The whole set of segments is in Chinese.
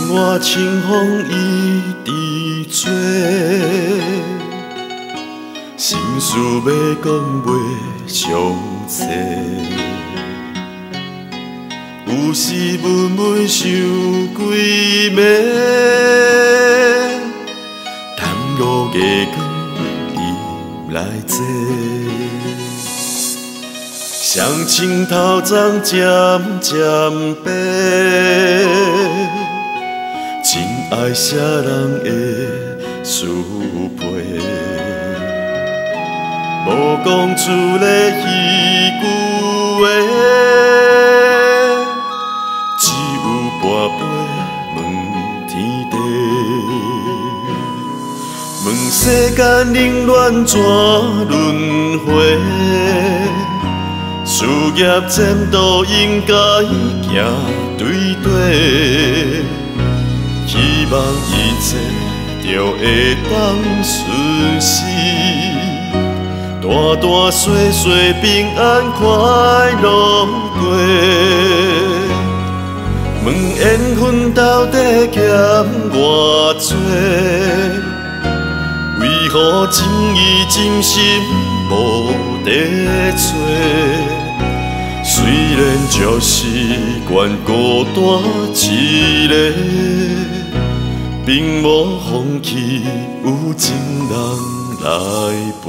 活清风一直吹，心事要讲袂详细，有时闷闷想几暝，淡薄月光入来坐。双亲头鬃渐渐白，真爱啥人的思陪，无讲出咧彼句话，只有跋杯问天地，问世间冷暖怎轮回。事业前途应该行对对，希望一切就会当顺时，大大小小平安快乐过。问缘分到底欠偌多？为何情义真心无地找？虽然就是惯孤单一个，并无放弃，有情人来陪。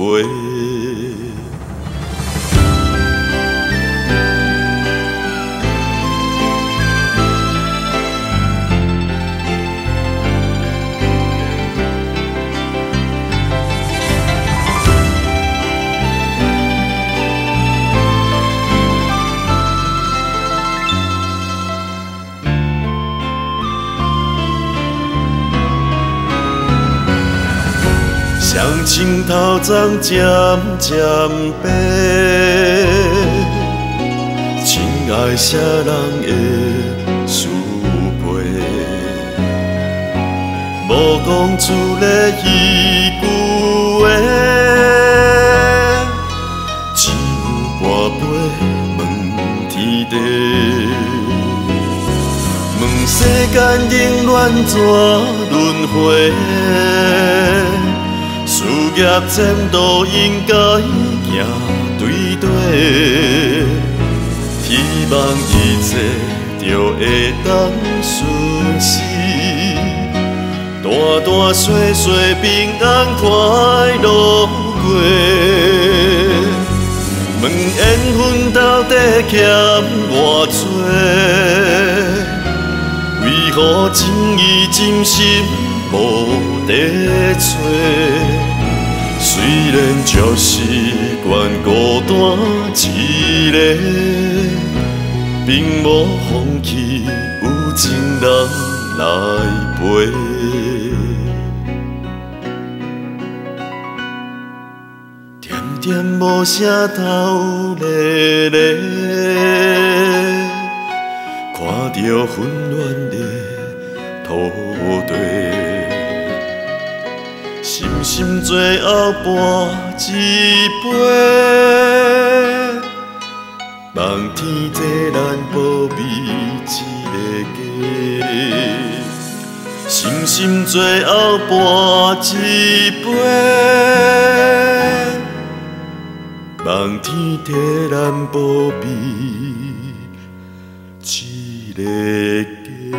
双亲头鬃渐渐白，真爱啥人的思陪，无讲出咧彼句话，只有跋杯问天地，问世间冷暖怎轮回。事业前途应该行对对，希望一切就会当顺时，大大小小平安快乐过。问缘分到底欠偌多？为何情义真心无地找？虽然就是惯孤单一个，并无放弃，有情人来陪。点点无声透咧咧，看着混乱的土地。深深最后跋一杯，望天地咱保庇一个家。深深最后跋一杯，望天地咱保庇一个家。